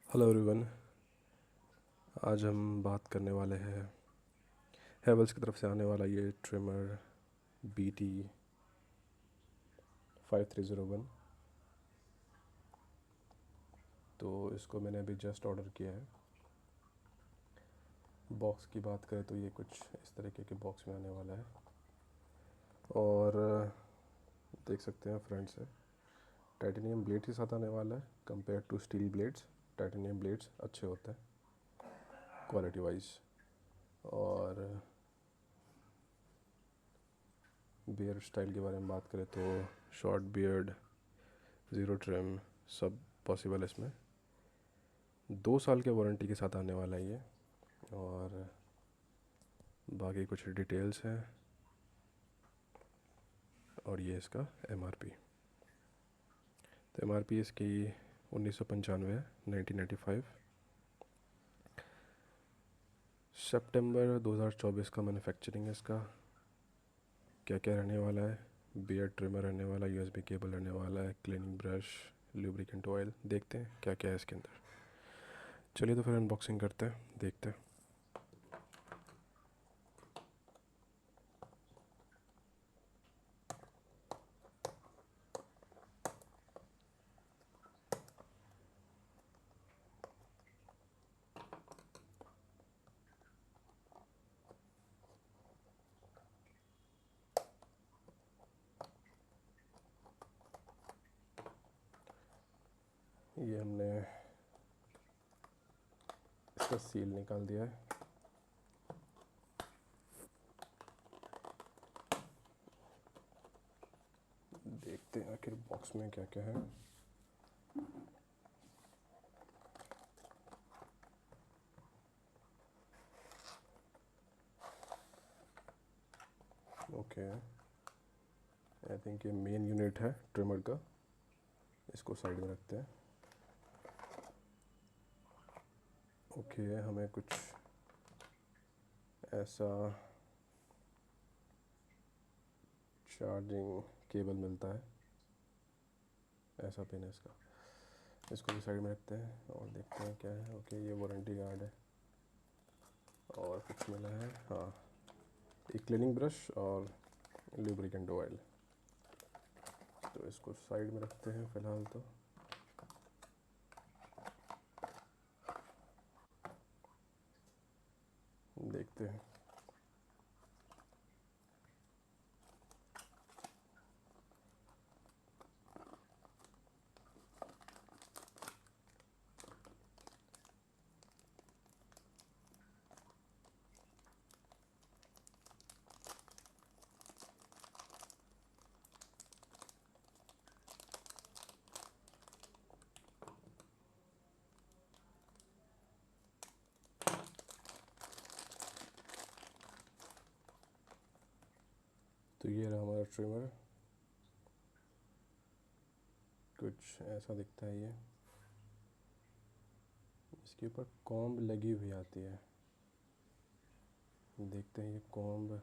Hello everyone. आज हम बात करने वाले हैं हेवल्स की तरफ से आने वाला ये ट्रिमर BT5301। तो इसको मैंने अभी जस्ट ऑर्डर किया है। बॉक्स की बात करें तो ये कुछ इस तरीके के बॉक्स में आने वाला है। और देख सकते हैं फ्रंट से टाइटेनियम ब्लेड के साथ आने वाला है। Compare to steel blades, titanium blades अच्छे होते हैं क्वालिटी वाइज। और बियर्ड स्टाइल के बारे में बात करें तो शॉर्ट बियर्ड, ज़ीरो ट्रिम, सब पॉसिबल है इसमें। 2 साल के वारंटी के साथ आने वाला है ये। और बाकी कुछ डिटेल्स हैं और ये इसका MRP। तो MRP इसकी 1995 है, 1995। सितंबर 2024 का मैन्युफैक्चरिंग है इसका। क्या क्या रहने वाला है? बियर्ड ट्रिमर रहने वाला, USB केबल रहने वाला है, क्लीनिंग ब्रश, लुब्रिकेंट ऑयल। देखते हैं क्या क्या है इसके अंदर। चलिए तो फिर अनबॉक्सिंग करते हैं, देखते हैं। ये हमने इसका सील निकाल दिया है। देखते हैं आखिर बॉक्स में क्या क्या है। ओके, आई थिंक ये मेन यूनिट है ट्रिमर का। इसको साइड में रखते हैं। ओके, हमें कुछ ऐसा चार्जिंग केबल मिलता है, ऐसा पिन है इसका। इसको भी साइड में रखते हैं और देखते हैं क्या है। ओके, ये वारंटी कार्ड है। और कुछ मिला है, हाँ, एक क्लीनिंग ब्रश और लुब्रिकेंट ऑयल। तो इसको साइड में रखते हैं फ़िलहाल। तो देखते हैं। तो ये रहा हमारा ट्रिमर। कुछ ऐसा दिखता है ये। इसके ऊपर कॉम्ब लगी हुई आती है। देखते हैं ये कॉम्ब।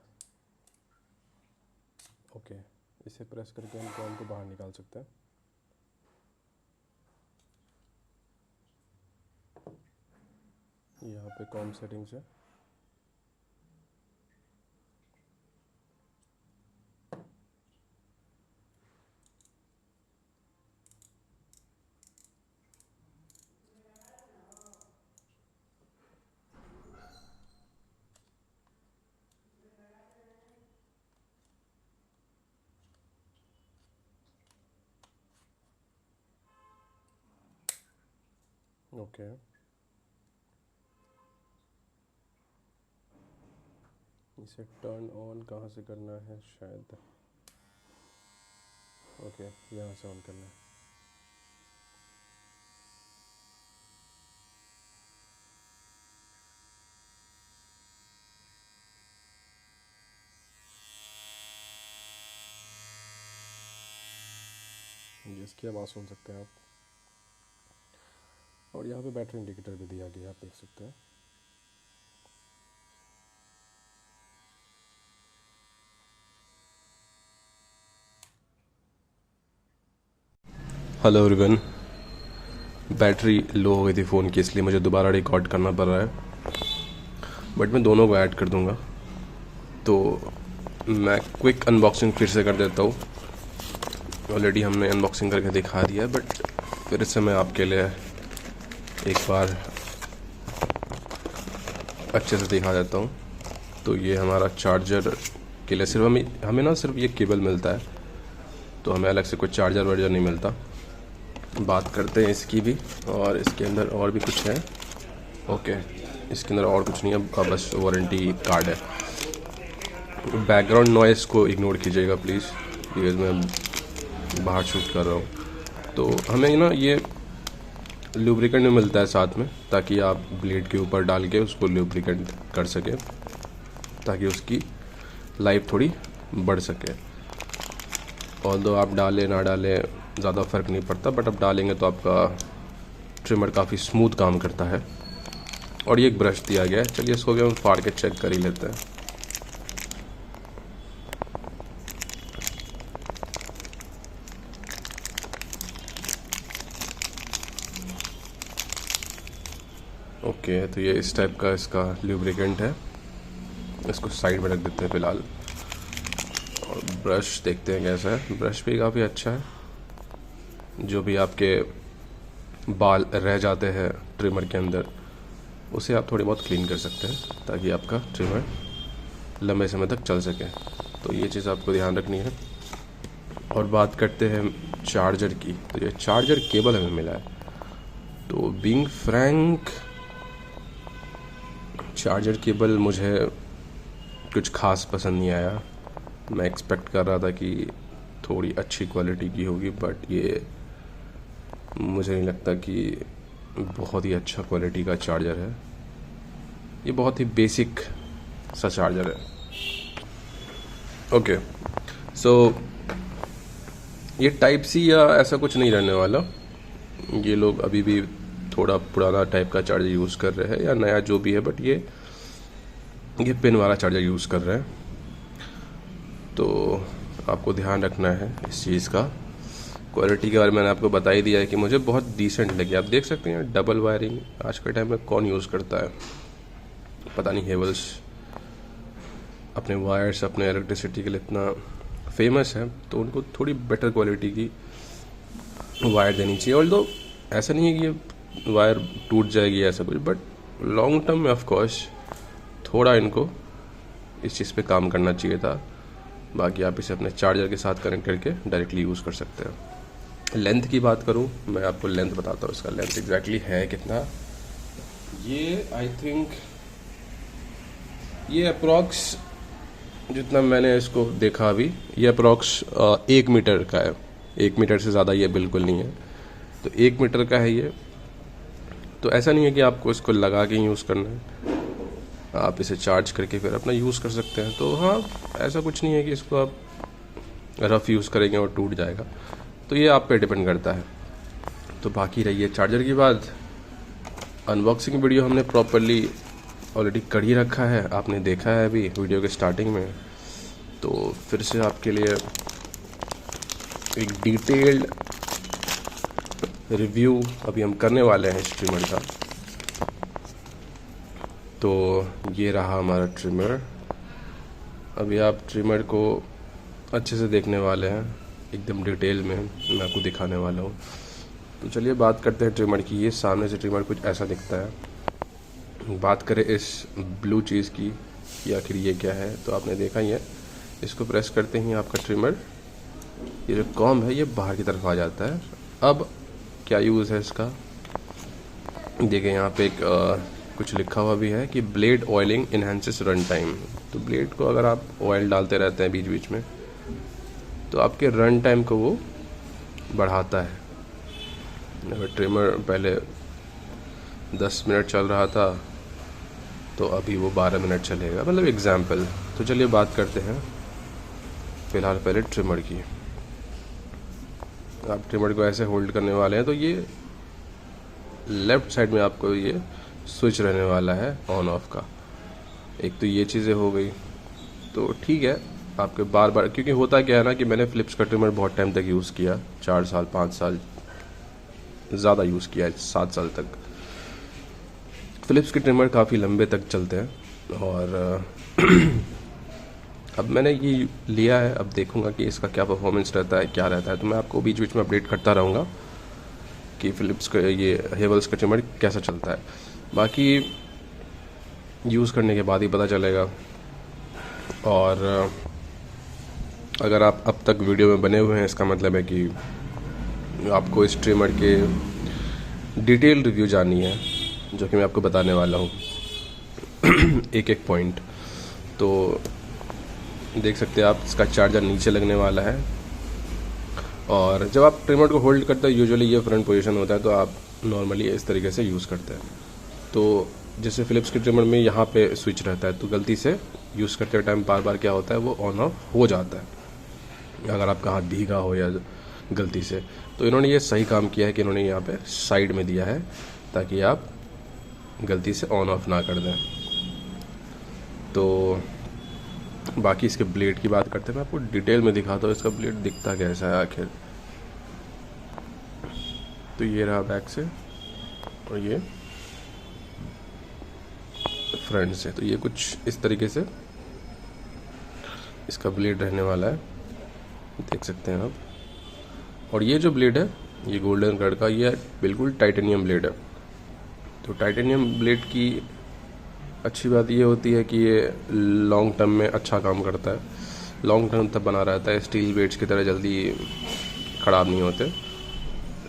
ओके, इसे प्रेस करके हम कॉम्ब को बाहर निकाल सकते हैं। यहाँ पे कॉम्ब सेटिंग्स है। ओके, इसे टर्न ऑन कहाँ से करना है शायद। ओके, यहाँ से ऑन करना है। जिसकी आवाज़ सुन सकते हैं आप। और यहाँ पे बैटरी इंडिकेटर भी दिया गया है, आप देख सकते हैं। हेलो एवरीवन, बैटरी लो हो गई थी फ़ोन की, इसलिए मुझे दोबारा रिकॉर्ड करना पड़ रहा है, बट मैं दोनों को ऐड कर दूंगा। तो मैं क्विक अनबॉक्सिंग फिर से कर देता हूँ। ऑलरेडी हमने अनबॉक्सिंग करके दिखा दिया, बट फिर से मैं आपके लिए एक बार अच्छे से दिखा देता हूँ। तो ये हमारा चार्जर के लिए सिर्फ हमें ना सिर्फ ये केबल मिलता है, तो हमें अलग से कोई चार्जर वार्जर नहीं मिलता। बात करते हैं इसकी भी, और इसके अंदर और भी कुछ है। ओके, इसके अंदर और कुछ नहीं है, बस वारंटी कार्ड है। बैकग्राउंड नॉइस को इग्नोर कीजिएगा प्लीज़, बिकॉज मैं बाहर शूट कर रहा हूँ। तो हमें ना ये लुब्रिकेंट में मिलता है साथ में, ताकि आप ब्लेड के ऊपर डाल के उसको लुब्रिकेंट कर सकें, ताकि उसकी लाइफ थोड़ी बढ़ सके। ऑल्दो आप डालें ना डालें ज़्यादा फ़र्क नहीं पड़ता, बट अब डालेंगे तो आपका ट्रिमर काफ़ी स्मूथ काम करता है। और ये एक ब्रश दिया गया है, चलिए इसको भी हम फाड़ के चेक कर ही लेते हैं। ओके, तो ये इस टाइप का इसका लुब्रिकेंट है। इसको साइड में रख देते हैं फ़िलहाल, और ब्रश देखते हैं कैसा है। ब्रश भी काफ़ी अच्छा है। जो भी आपके बाल रह जाते हैं ट्रिमर के अंदर, उसे आप थोड़ी बहुत क्लीन कर सकते हैं, ताकि आपका ट्रिमर लंबे समय तक चल सके। तो ये चीज़ आपको ध्यान रखनी है। और बात करते हैं चार्जर की, तो ये चार्जर केबल हमें मिला है। तो बीइंग फ्रैंक, चार्जर केबल मुझे कुछ ख़ास पसंद नहीं आया। मैं एक्सपेक्ट कर रहा था कि थोड़ी अच्छी क्वालिटी की होगी, बट ये मुझे नहीं लगता कि बहुत ही अच्छा क्वालिटी का चार्जर है। ये बहुत ही बेसिक सा चार्जर है। ओके, सो ये टाइप सी या ऐसा कुछ नहीं रहने वाला। ये लोग अभी भी थोड़ा पुराना टाइप का चार्जर यूज़ कर रहे हैं, या नया जो भी है, बट ये पिन वाला चार्जर यूज़ कर रहे हैं। तो आपको ध्यान रखना है इस चीज़ का। क्वालिटी के बारे में मैंने आपको बता ही दिया है कि मुझे बहुत डिसेंट लगी। आप देख सकते हैं डबल वायरिंग आज के टाइम में कौन यूज़ करता है, पता नहीं। हेवल्स अपने वायर्स, अपने इलेक्ट्रिसिटी के लिए इतना फेमस है, तो उनको थोड़ी बेटर क्वालिटी की वायर देनी चाहिए। ऑल्दो ऐसा नहीं है कि ये वायर टूट जाएगी ऐसा कुछ, बट लॉन्ग टर्म में ऑफ कोर्स थोड़ा इनको इस चीज़ पे काम करना चाहिए था। बाकी आप इसे अपने चार्जर के साथ कनेक्ट करके डायरेक्टली यूज़ कर सकते हैं। लेंथ की बात करूं, मैं आपको लेंथ बताता हूँ। इसका लेंथ एग्जैक्टली है कितना, ये आई थिंक ये अप्रॉक्स, जितना मैंने इसको देखा अभी, ये अप्रॉक्स 1 मीटर का है। 1 मीटर से ज़्यादा ये बिल्कुल नहीं है, तो 1 मीटर का है ये। तो ऐसा नहीं है कि आपको इसको लगा के यूज़ करना है, आप इसे चार्ज करके फिर अपना यूज़ कर सकते हैं। तो हाँ, ऐसा कुछ नहीं है कि इसको आप रफ़ यूज़ करेंगे और टूट जाएगा, तो ये आप पे डिपेंड करता है। तो बाकी रही है चार्जर की बात। अनबॉक्सिंग वीडियो हमने प्रॉपरली ऑलरेडी कर ही रखा है, आपने देखा है अभी वीडियो के स्टार्टिंग में। तो फिर से आपके लिए एक डिटेल्ड रिव्यू अभी हम करने वाले हैं इस ट्रिमर का। तो ये रहा हमारा ट्रिमर। अभी आप ट्रिमर को अच्छे से देखने वाले हैं, एकदम डिटेल में मैं आपको दिखाने वाला हूँ। तो चलिए बात करते हैं ट्रिमर की। ये सामने से ट्रिमर कुछ ऐसा दिखता है। बात करें इस ब्लू चीज़ की कि आखिर ये क्या है, तो आपने देखा ही है, इसको प्रेस करते ही आपका ट्रिमर, ये जो कॉम्ब है ये बाहर की तरफ आ जाता है। अब क्या यूज़ है इसका, देखिए यहाँ पे एक कुछ लिखा हुआ भी है कि blade oiling enhances run time. तो ब्लेड को अगर आप ऑयल डालते रहते हैं बीच बीच में, तो आपके रन टाइम को वो बढ़ाता है। अगर ट्रिमर पहले 10 मिनट चल रहा था, तो अभी वो 12 मिनट चलेगा, मतलब एग्जाम्पल। तो चलिए बात करते हैं फ़िलहाल पहले ट्रिमर की। आप ट्रिमर को ऐसे होल्ड करने वाले हैं, तो ये लेफ़्ट साइड में आपको ये स्विच रहने वाला है ऑन ऑफ का। एक तो ये चीज़ें हो गई, तो ठीक है। आपके बार बार, क्योंकि होता क्या है ना कि मैंने फ़िलिप्स का ट्रिमर बहुत टाइम तक यूज़ किया, 4 साल 5 साल, ज़्यादा यूज़ किया है 7 साल तक। फ़िलिप्स के ट्रिमर काफ़ी लंबे तक चलते हैं और अब मैंने ये लिया है, अब देखूंगा कि इसका क्या परफॉर्मेंस रहता है, क्या रहता है, तो मैं आपको बीच बीच में अपडेट करता रहूँगा कि फ़िलिप्स का ये हेवल्स का ट्रिमर कैसा चलता है। बाकी यूज़ करने के बाद ही पता चलेगा। और अगर आप अब तक वीडियो में बने हुए हैं, इसका मतलब है कि आपको इस ट्रिमर के डिटेल रिव्यू जाननी है, जो कि मैं आपको बताने वाला हूँ एक एक पॉइंट। तो देख सकते हैं आप, इसका चार्जर नीचे लगने वाला है और जब आप ट्रिमर को होल्ड करते हैं यूजुअली ये फ्रंट पोजीशन होता है, तो आप नॉर्मली इस तरीके से यूज़ करते हैं। तो जैसे फ़िलिप्स के ट्रिमर में यहाँ पे स्विच रहता है, तो गलती से यूज़ करते टाइम बार बार क्या होता है, वो ऑन ऑफ हो जाता है अगर आपका हाथ भीगा हो या गलती से। तो इन्होंने ये सही काम किया है कि इन्होंने यहाँ पे साइड में दिया है ताकि आप गलती से ऑन ऑफ ना कर दें। तो बाकी इसके ब्लेड की बात करते हैं, मैं आपको डिटेल में दिखाता हूँ इसका ब्लेड दिखता कैसा है आखिर। तो ये रहा बैक से और ये फ्रंट से, तो ये कुछ इस तरीके से इसका ब्लेड रहने वाला है, देख सकते हैं आप। और ये जो ब्लेड है ये गोल्डन कलर का, ये बिल्कुल टाइटेनियम ब्लेड है। तो टाइटेनियम ब्लेड की अच्छी बात ये होती है कि ये लॉन्ग टर्म में अच्छा काम करता है, लॉन्ग टर्म तक बना रहता है, स्टील ब्लेड्स की तरह जल्दी ख़राब नहीं होते,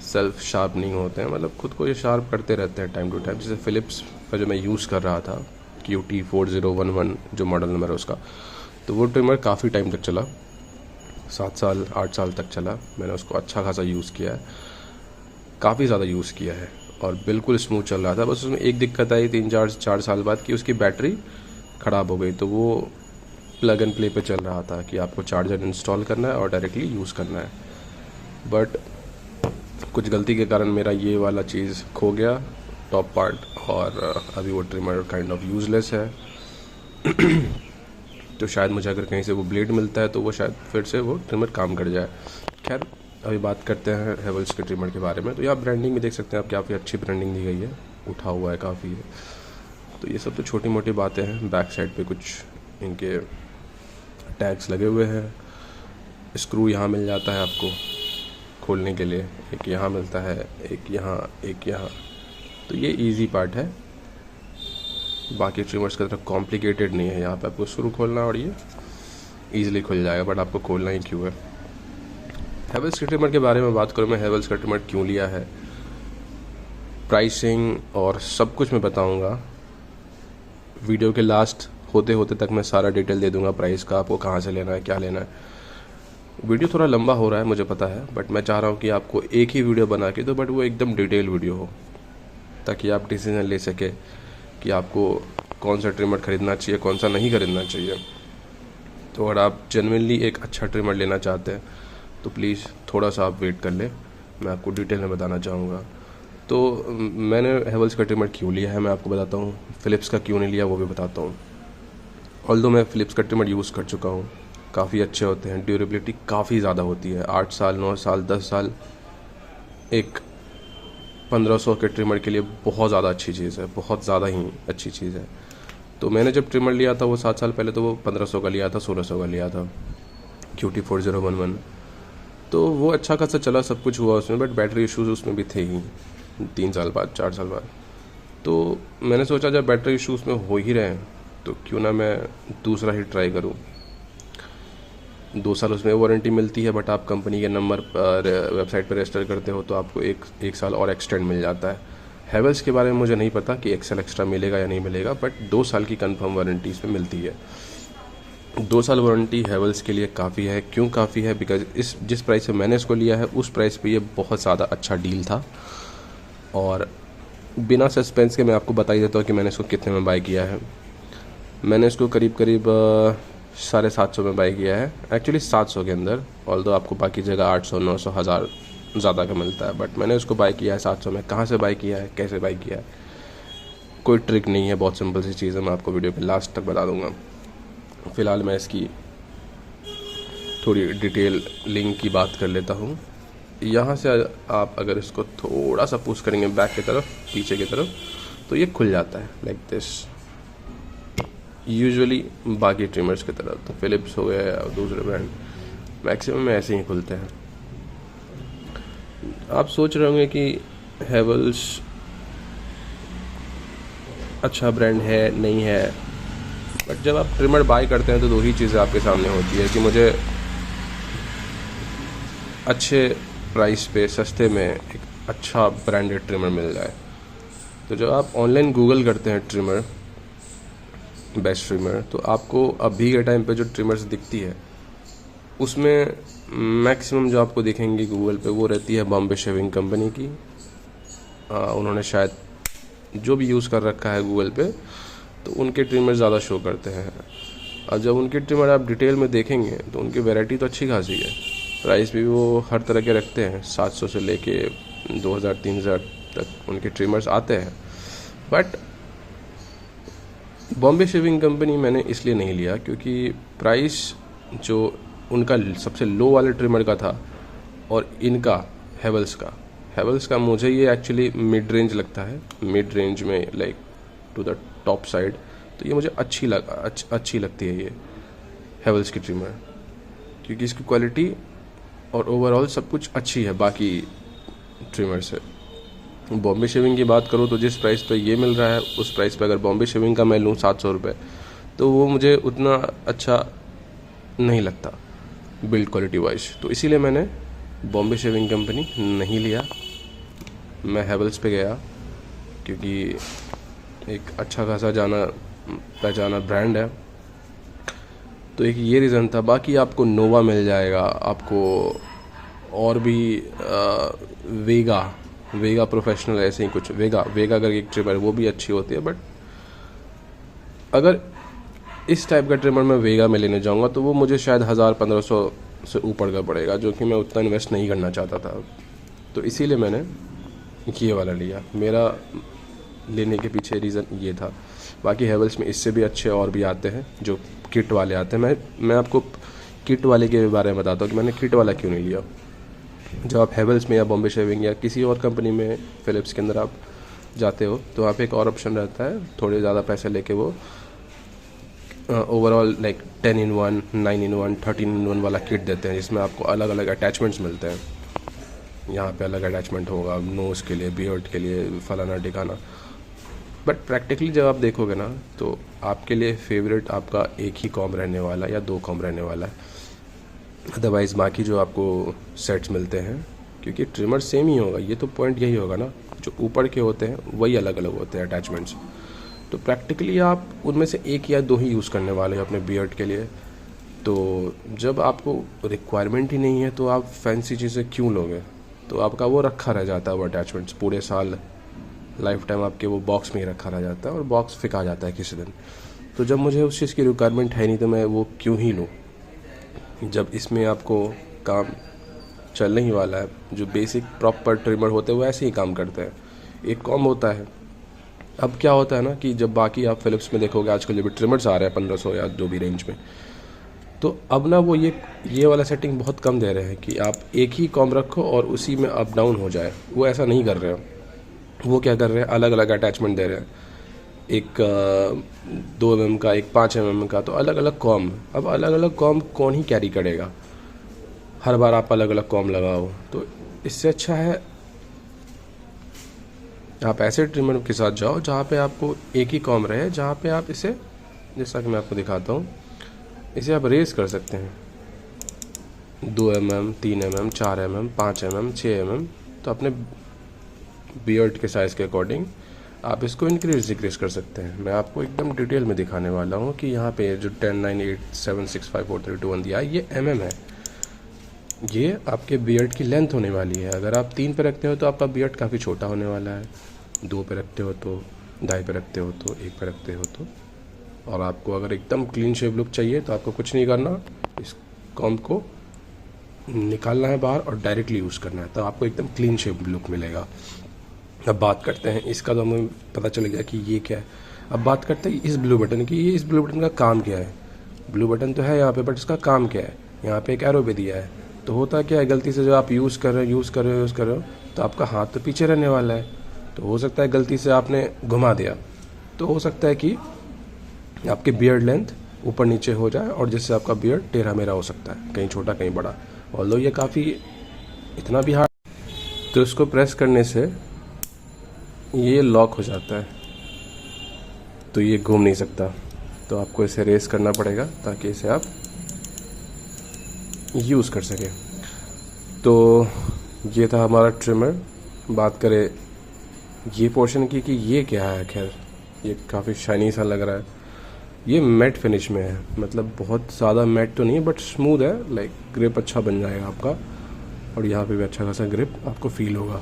सेल्फ शार्पनिंग होते हैं, मतलब खुद को ये शार्प करते रहते हैं टाइम टू टाइम। जैसे फ़िलिप्स का जो मैं यूज़ कर रहा था QT4011 जो मॉडल नंबर है उसका, तो वो ट्रिमर काफ़ी टाइम तक चला, 7 साल 8 साल तक चला। मैंने उसको अच्छा खासा यूज़ किया है, काफ़ी ज़्यादा यूज़ किया है और बिल्कुल स्मूथ चल रहा था। बस उसमें एक दिक्कत आई 3-4 साल बाद कि उसकी बैटरी ख़राब हो गई, तो वो प्लग एंड प्ले पे चल रहा था कि आपको चार्जर इंस्टॉल करना है और डायरेक्टली यूज़ करना है। बट कुछ गलती के कारण मेरा ये वाला चीज़ खो गया, टॉप पार्ट, और अभी वो ट्रिमर काइंड ऑफ यूज़लेस है। तो शायद मुझे अगर कहीं से वो ब्लेड मिलता है तो वो शायद फिर से वो ट्रिमर काम कर जाए। खैर अभी बात करते हैं हेवल्स के ट्रिमर के बारे में। तो यहाँ ब्रांडिंग भी देख सकते हैं आप, काफ़ी अच्छी ब्रांडिंग दी गई है, उठा हुआ है काफ़ी है। तो ये सब तो छोटी मोटी बातें हैं। बैक साइड पे कुछ इनके टैग्स लगे हुए हैं, स्क्रू यहाँ मिल जाता है आपको खोलने के लिए, एक यहाँ मिलता है, एक यहाँ, एक यहाँ। तो ये इजी पार्ट है, बाकी ट्रिमर्स की तरह कॉम्प्लिकेटेड नहीं है। यहाँ पे आपको स्क्रू खोलना और ये ईजिली खुल जाएगा, बट आपको खोलना ही क्यों है। हेवल्स के ट्रिमर के बारे में बात करूँ मैं, हेवल्स का ट्रिमर क्यों लिया है, प्राइसिंग और सब कुछ मैं बताऊँगा। वीडियो के लास्ट होते होते तक मैं सारा डिटेल दे दूँगा प्राइस का, आपको कहाँ से लेना है, क्या लेना है। वीडियो थोड़ा लंबा हो रहा है मुझे पता है, बट मैं चाह रहा हूँ कि आपको एक ही वीडियो बना के दो, बट वो एकदम डिटेल वीडियो हो, ताकि आप डिसीजन ले सके कि आपको कौन सा ट्रिमर ख़रीदना चाहिए, कौन सा नहीं ख़रीदना चाहिए। तो अगर आप जेन्युइनली एक अच्छा ट्रिमर लेना चाहते हैं तो प्लीज़ थोड़ा सा आप वेट कर लें, मैं आपको डिटेल में बताना चाहूँगा। तो मैंने हेवल्स का ट्रिमर क्यों लिया है मैं आपको बताता हूँ, फ़िलिप्स का क्यों नहीं लिया वो भी बताता हूँ। ऑल्दो मैं फ़िलिप्स का ट्रिमर यूज़ कर चुका हूँ, काफ़ी अच्छे होते हैं, ड्यूरेबिलिटी काफ़ी ज़्यादा होती है, 8 साल 9 साल 10 साल एक 1500 के ट्रिमर के लिए बहुत ज़्यादा अच्छी चीज़ है, बहुत ज़्यादा ही अच्छी चीज़ है। तो मैंने जब ट्रिमर लिया था वो 7 साल पहले, तो वो 1500 का लिया था, 1600 का लिया था QT4011। तो वो अच्छा खासा चला, सब कुछ हुआ उसमें, बट बैटरी इश्यूज़ उसमें भी थे ही 3 साल बाद 4 साल बाद। तो मैंने सोचा जब बैटरी इशू उसमें हो ही रहे हैं तो क्यों ना मैं दूसरा ही ट्राई करूं। 2 साल उसमें वारंटी मिलती है, बट आप कंपनी के नंबर पर वेबसाइट पर रजिस्टर करते हो तो आपको एक साल और एक्सटेंड मिल जाता है। हेवल्स के बारे में मुझे नहीं पता कि 1 साल एक्स्ट्रा मिलेगा या नहीं मिलेगा, बट 2 साल की कंफर्म वारंटी इसमें मिलती है। 2 साल वारंटी हेवल्स के लिए काफ़ी है। क्यों काफ़ी है? बिकॉज जिस प्राइस पे मैंने इसको लिया है उस प्राइस पे ये बहुत ज़्यादा अच्छा डील था। और बिना सस्पेंस के मैं आपको बता ही देता हूँ कि मैंने इसको कितने में बाय किया है। मैंने इसको करीब 750 में बाय किया है, एक्चुअली 700 के अंदर, ऑल्दो आपको बाकी जगह 800 900 1000 ज़्यादा का मिलता है, बट मैंने उसको बाय किया है 700 में। कहाँ से बाय किया है, कैसे बाय किया है, कोई ट्रिक नहीं है, बहुत सिंपल सी चीज़ है, मैं आपको वीडियो के लास्ट तक बता दूंगा। फ़िलहाल मैं इसकी थोड़ी डिटेल लिंक की बात कर लेता हूँ। यहाँ से आप अगर इसको थोड़ा सा पुश करेंगे बैक की तरफ, पीछे की तरफ, तो ये खुल जाता है लाइक दिस। यूजुअली बाकी ट्रिमर्स की तरह, तो फिलिप्स हो गया या दूसरे ब्रांड मैक्सिमम ऐसे ही खुलते हैं। आप सोच रहे होंगे कि हेवल्स अच्छा ब्रांड है नहीं है, बट जब आप ट्रिमर बाय करते हैं तो दो ही चीज़ें आपके सामने होती है कि मुझे अच्छे प्राइस पे सस्ते में एक अच्छा ब्रांडेड ट्रिमर मिल जाए। तो जब आप ऑनलाइन गूगल करते हैं ट्रिमर, बेस्ट ट्रिमर, तो आपको अभी के टाइम पे जो ट्रिमर्स दिखती है उसमें मैक्सिमम जो आपको दिखेंगी गूगल पे वो रहती है बॉम्बे शेविंग कंपनी की। उन्होंने शायद जो भी यूज़ कर रखा है गूगल पे, तो उनके ट्रिमर ज़्यादा शो करते हैं। और जब उनके ट्रिमर आप डिटेल में देखेंगे तो उनकी वैरायटी तो अच्छी खासी है, प्राइस भी वो हर तरह के रखते हैं, 700 से लेके 2000-3000 तक उनके ट्रिमर्स आते हैं। बट बॉम्बे शेविंग कंपनी मैंने इसलिए नहीं लिया क्योंकि प्राइस जो उनका सबसे लो वाले ट्रिमर का था और इनका हेवल्स का मुझे ये एक्चुअली मिड रेंज लगता है, मिड रेंज में like to the top side, तो ये मुझे अच्छी लगती है ये हेवल्स की ट्रिमर, क्योंकि इसकी क्वालिटी और ओवरऑल सब कुछ अच्छी है बाकी ट्रिमर से। बॉम्बे शेविंग की बात करूँ तो जिस प्राइस पे ये मिल रहा है उस प्राइस पे अगर बॉम्बे शेविंग का मैं लूँ 700 रुपये, तो वो मुझे उतना अच्छा नहीं लगता बिल्ड क्वालिटी वाइज। तो इसीलिए मैंने बॉम्बे शेविंग कंपनी नहीं लिया, मैं हेवल्स पे गया क्योंकि एक अच्छा खासा जाना पहचाना ब्रांड है। तो एक ये रीज़न था। बाकी आपको नोवा मिल जाएगा, आपको और भी वेगा प्रोफेशनल ऐसे ही कुछ, वेगा करके एक ट्रिमर वो भी अच्छी होती है। बट अगर इस टाइप का ट्रिमर मैं वेगा में लेने जाऊंगा तो वो मुझे शायद 1000-1500 से ऊपर का पड़ेगा, जो कि मैं उतना इन्वेस्ट नहीं करना चाहता था। तो इसीलिए मैंने ये वाला लिया। मेरा लेने के पीछे रीज़न ये था। बाकी हेवल्स में इससे भी अच्छे और भी आते हैं जो किट वाले आते हैं। मैं आपको किट वाले के बारे में बताता हूँ कि मैंने किट वाला क्यों नहीं लिया। जब आप हेवल्स में या बॉम्बे शेविंग या किसी और कंपनी में फिलिप्स के अंदर आप जाते हो तो वहाँ पे एक और ऑप्शन रहता है, थोड़े ज़्यादा पैसे लेके वो overall like 10-in-1, 9-in-1, 13-in-1 वाला किट देते हैं, जिसमें आपको अलग अलग अटैचमेंट्स मिलते हैं। यहाँ पे अलग अटैचमेंट होगा नोज़ के लिए, बियर्ड के लिए, फलाना ठिकाना। बट प्रैक्टिकली जब आप देखोगे ना तो आपके लिए फेवरेट आपका एक ही कॉम्ब रहने वाला या 2 कॉम्ब रहने वाला है। अदरवाइज़ बाकी जो आपको सेट्स मिलते हैं, क्योंकि ट्रिमर सेम ही होगा, ये तो पॉइंट यही होगा ना, जो ऊपर के होते हैं वही अलग अलग होते हैं अटैचमेंट्स। तो प्रैक्टिकली आप उनमें से 1 या 2 ही यूज़ करने वाले हैं अपने बियर्ड के लिए। तो जब आपको रिक्वायरमेंट ही नहीं है तो आप फैंसी चीज़ें क्यों लोगे? तो आपका वो रखा रह जाता है, वो अटैचमेंट्स पूरे साल लाइफ टाइम आपके वो बॉक्स में ही रखा रह जाता है और बॉक्स फेंका जाता है किसी दिन। तो जब मुझे उस चीज़ की रिक्वायरमेंट है नहीं तो मैं वो क्यों ही लूँ, जब इसमें आपको काम चलने ही वाला है। जो बेसिक प्रॉपर ट्रिमर होते हैं वो ऐसे ही काम करते हैं, एक कॉम्ब होता है। अब क्या होता है ना कि जब बाकी आप फिलिप्स में देखोगे आजकल जो भी ट्रिमर्स आ रहे हैं 1500 या जो भी रेंज में, तो अब ना वो ये वाला सेटिंग बहुत कम दे रहे हैं कि आप एक ही कॉम्ब रखो और उसी में अप डाउन हो जाए। वो ऐसा नहीं कर रहे हैं। वो क्या कर रहे हैं, अलग अलग अटैचमेंट दे रहे हैं, एक 2 mm का, एक 5 mm का, तो अलग अलग कॉम्ब। अब अलग अलग कॉम्ब कौन ही कैरी करेगा, हर बार आप अलग अलग कॉम्ब लगाओ। तो इससे अच्छा है आप ऐसे ट्रिमर के साथ जाओ जहाँ पे आपको एक ही कॉम्ब रहे, जहाँ पे आप इसे, जैसा कि मैं आपको दिखाता हूँ, इसे आप रेस कर सकते हैं 2 mm, 3 mm, 4 mm, 5 mm, 6 mm। तो अपने बियर्ड के साइज़ के अकॉर्डिंग आप इसको इंक्रीज डिक्रीज कर सकते हैं। मैं आपको एकदम डिटेल में दिखाने वाला हूँ कि यहाँ पे जो 10, 9, 8, 7, 6, 5, 4, 3, 2, 1 दिया है, ये mm है। ये आपके बियर्ड की लेंथ होने वाली है। अगर आप 3 पे रखते हो तो आपका बियर्ड काफ़ी छोटा होने वाला है, 2 पे रखते हो तो, 2.5 पे रखते हो तो, 1 पे रखते हो तो। और आपको अगर एकदम क्लीन शेव लुक चाहिए तो आपको कुछ नहीं करना, इस कॉम्ब को निकालना है बाहर और डायरेक्टली यूज़ करना है, तो आपको एकदम क्लीन शेव लुक मिलेगा। अब बात करते हैं इसका, तो हमें पता चल गया कि ये क्या है। अब बात करते हैं इस ब्लू बटन की। ये इस ब्लू बटन का काम क्या है? ब्लू बटन तो है यहाँ पे, बट इसका काम क्या है? यहाँ पे एक एरो भी दिया है, तो होता क्या है, गलती से जो आप यूज़ कर रहे हो तो आपका हाथ तो पीछे रहने वाला है, तो हो सकता है गलती से आपने घुमा दिया, तो हो सकता है कि आपकी बियर्ड लेंथ ऊपर नीचे हो जाए और जिससे आपका बियर्ड टेढ़ा मेढ़ा हो सकता है, कहीं छोटा कहीं बड़ा। ऑल्दो ये काफ़ी इतना भी हार्ड, तो इसको प्रेस करने से ये लॉक हो जाता है, तो ये घूम नहीं सकता। तो आपको इसे रेस करना पड़ेगा ताकि इसे आप यूज़ कर सकें। तो ये था हमारा ट्रिमर। बात करें ये पोर्शन की कि ये क्या है, खैर ये काफ़ी शाइनी सा लग रहा है। ये मैट फिनिश में है, मतलब बहुत ज़्यादा मैट तो नहीं है बट स्मूथ है, लाइक ग्रिप अच्छा बन जाएगा आपका, और यहाँ पे भी अच्छा खासा ग्रिप आपको फील होगा।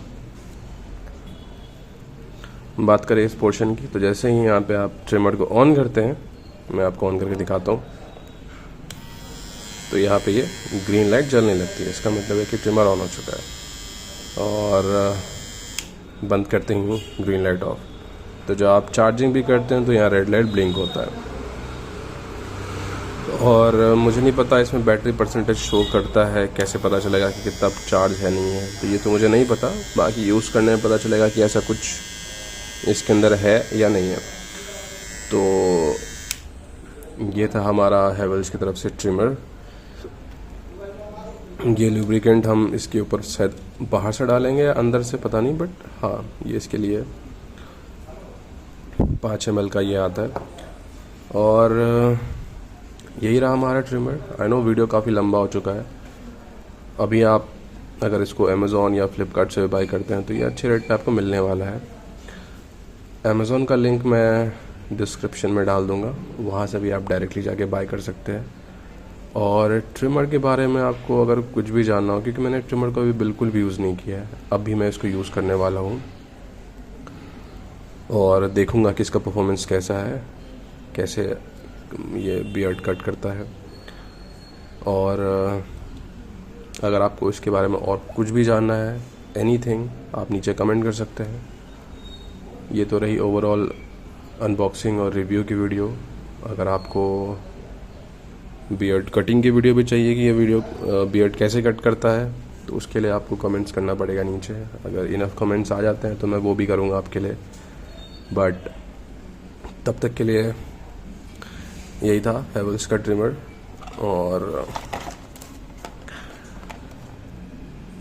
बात करें इस पोर्शन की, तो जैसे ही यहाँ पे आप ट्रिमर को ऑन करते हैं, मैं आपको ऑन करके दिखाता हूँ, तो यहाँ पे ये ग्रीन लाइट जलने लगती है, इसका मतलब है कि ट्रिमर ऑन हो चुका है। और बंद करते ही ग्रीन लाइट ऑफ। तो जब आप चार्जिंग भी करते हैं तो यहाँ रेड लाइट ब्लिंक होता है। और मुझे नहीं पता इसमें बैटरी परसेंटेज शो करता है, कैसे पता चलेगा कि कितना चार्ज है नहीं है, तो ये तो मुझे नहीं पता। बाकी यूज़ करने में पता चलेगा कि ऐसा कुछ इसके अंदर है या नहीं है। तो ये था हमारा हेवल्स की तरफ से ट्रिमर। ये लुब्रिकेंट हम इसके ऊपर शायद बाहर से डालेंगे या अंदर से, पता नहीं, बट हाँ ये इसके लिए 5 ml का ये आता है। और यही रहा हमारा ट्रिमर। आई नो वीडियो काफ़ी लंबा हो चुका है। अभी आप अगर इसको अमेज़ॉन या फ्लिपकार्ट से बाई करते हैं तो ये अच्छे रेट पे आपको मिलने वाला है। अमेज़ॉन का लिंक मैं डिस्क्रिप्शन में डाल दूँगा, वहाँ से भी आप डायरेक्टली जाके बाई कर सकते हैं। और ट्रिमर के बारे में आपको अगर कुछ भी जानना हो, क्योंकि मैंने ट्रिमर को अभी बिल्कुल भी यूज़ नहीं किया है, अभी मैं इसको यूज़ करने वाला हूँ और देखूँगा कि इसका परफॉर्मेंस कैसा है, कैसे ये बियर्ड कट करता है। और अगर आपको इसके बारे में और कुछ भी जानना है, एनीथिंग, आप नीचे कमेंट कर सकते हैं। ये तो रही ओवरऑल अनबॉक्सिंग और रिव्यू की वीडियो। अगर आपको बियर्ड कटिंग की वीडियो भी चाहिए कि ये वीडियो बियर्ड कैसे कट करता है, तो उसके लिए आपको कमेंट्स करना पड़ेगा नीचे। अगर इनफ कमेंट्स आ जाते हैं तो मैं वो भी करूँगा आपके लिए, बट तब तक के लिए यही था हेवल्स का ट्रिमर। और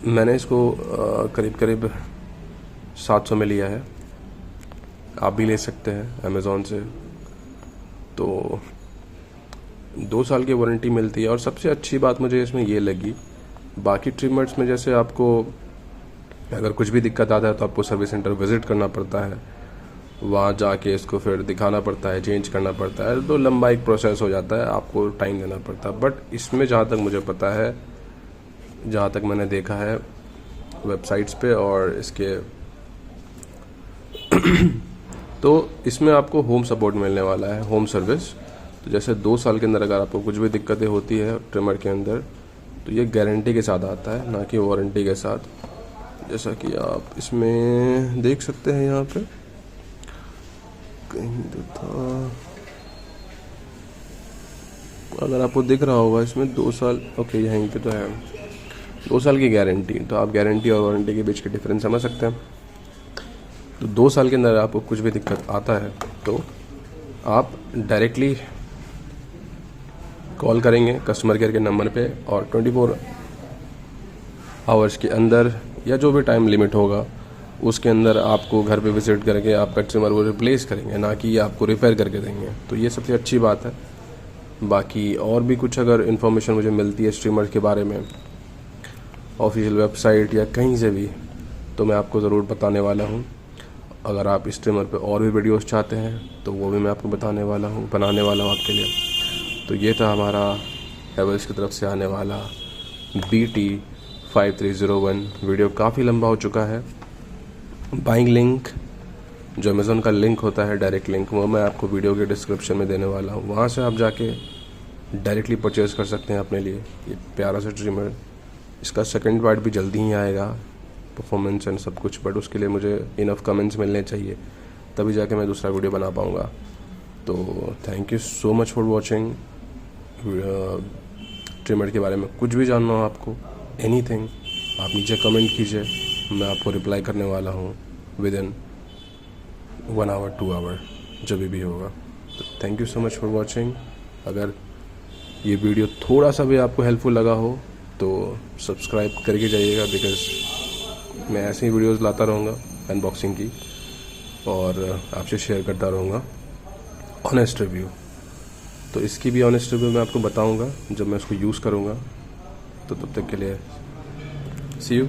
मैंने इसको करीब करीब 700 में लिया है, आप भी ले सकते हैं अमेज़ॉन से। तो 2 साल की वारंटी मिलती है। और सबसे अच्छी बात मुझे इसमें ये लगी, बाकी ट्रिमर्स में जैसे आपको अगर कुछ भी दिक्कत आता है तो आपको सर्विस सेंटर विज़िट करना पड़ता है, वहाँ जाके इसको फिर दिखाना पड़ता है, चेंज करना पड़ता है, तो लंबा एक प्रोसेस हो जाता है, आपको टाइम देना पड़ता है। बट इसमें जहाँ तक मुझे पता है, जहाँ तक मैंने देखा है वेबसाइट्स पे और इसके तो इसमें आपको होम सपोर्ट मिलने वाला है, होम सर्विस। तो जैसे 2 साल के अंदर अगर आपको कुछ भी दिक्कतें होती है ट्रिमर के अंदर, तो ये गारंटी के साथ आता है, ना कि वारंटी के साथ। जैसा कि आप इसमें देख सकते हैं, यहाँ पे कहीं तो था, अगर आपको दिख रहा होगा इसमें 2 साल, ओके यहीं पे तो है 2 साल की गारंटी। तो आप गारंटी और वारंटी के बीच के डिफरेंस समझ सकते हैं। तो 2 साल के अंदर आपको कुछ भी दिक्कत आता है तो आप डायरेक्टली कॉल करेंगे कस्टमर केयर के नंबर पे, और 24 आवर्स के अंदर या जो भी टाइम लिमिट होगा उसके अंदर आपको घर पे विजिट करके आपका ट्रिमर वो रिप्लेस करेंगे, ना कि आपको रिपेयर करके देंगे। तो ये सबसे अच्छी बात है। बाकी और भी कुछ अगर इन्फॉर्मेशन मुझे मिलती है ट्रिमर के बारे में ऑफिशियल वेबसाइट या कहीं से भी, तो मैं आपको ज़रूर बताने वाला हूँ। अगर आप इस ट्रिमर पे और भी वीडियोस चाहते हैं तो वो भी मैं आपको बनाने वाला हूँ आपके लिए। तो ये था हमारा हेवल्स की तरफ से आने वाला BT5301। वीडियो काफ़ी लंबा हो चुका है। बाइंग लिंक, जो अमेज़ॉन का लिंक होता है डायरेक्ट लिंक, वो मैं आपको वीडियो के डिस्क्रिप्शन में देने वाला हूँ, वहाँ से आप जाके डायरेक्टली परचेज़ कर सकते हैं अपने लिए ये प्यारा सा ट्रिमर। इसका सेकंड पार्ट भी जल्दी ही आएगा, परफॉर्मेंस एंड सब कुछ, बट उसके लिए मुझे इनफ कमेंट्स मिलने चाहिए, तभी जाके मैं दूसरा वीडियो बना पाऊँगा। तो thank you so much for watching. Trimmer के बारे में कुछ भी जानना हो आपको एनीथिंग, आप नीचे कमेंट कीजिए, मैं आपको रिप्लाई करने वाला हूँ विद इन 1 आवर 2 आवर, जब भी होगा। तो thank you so much for watching. अगर ये वीडियो थोड़ा सा भी आपको हेल्पफुल लगा हो तो सब्सक्राइब करके जाइएगा, बिकॉज़ मैं ऐसे ही वीडियोस लाता रहूँगा अनबॉक्सिंग की, और आपसे शेयर करता रहूँगा ऑनेस्ट रिव्यू। तो इसकी भी ऑनेस्ट रिव्यू मैं आपको बताऊँगा जब मैं इसको यूज़ करूँगा। तो तब तक के लिए सी यू।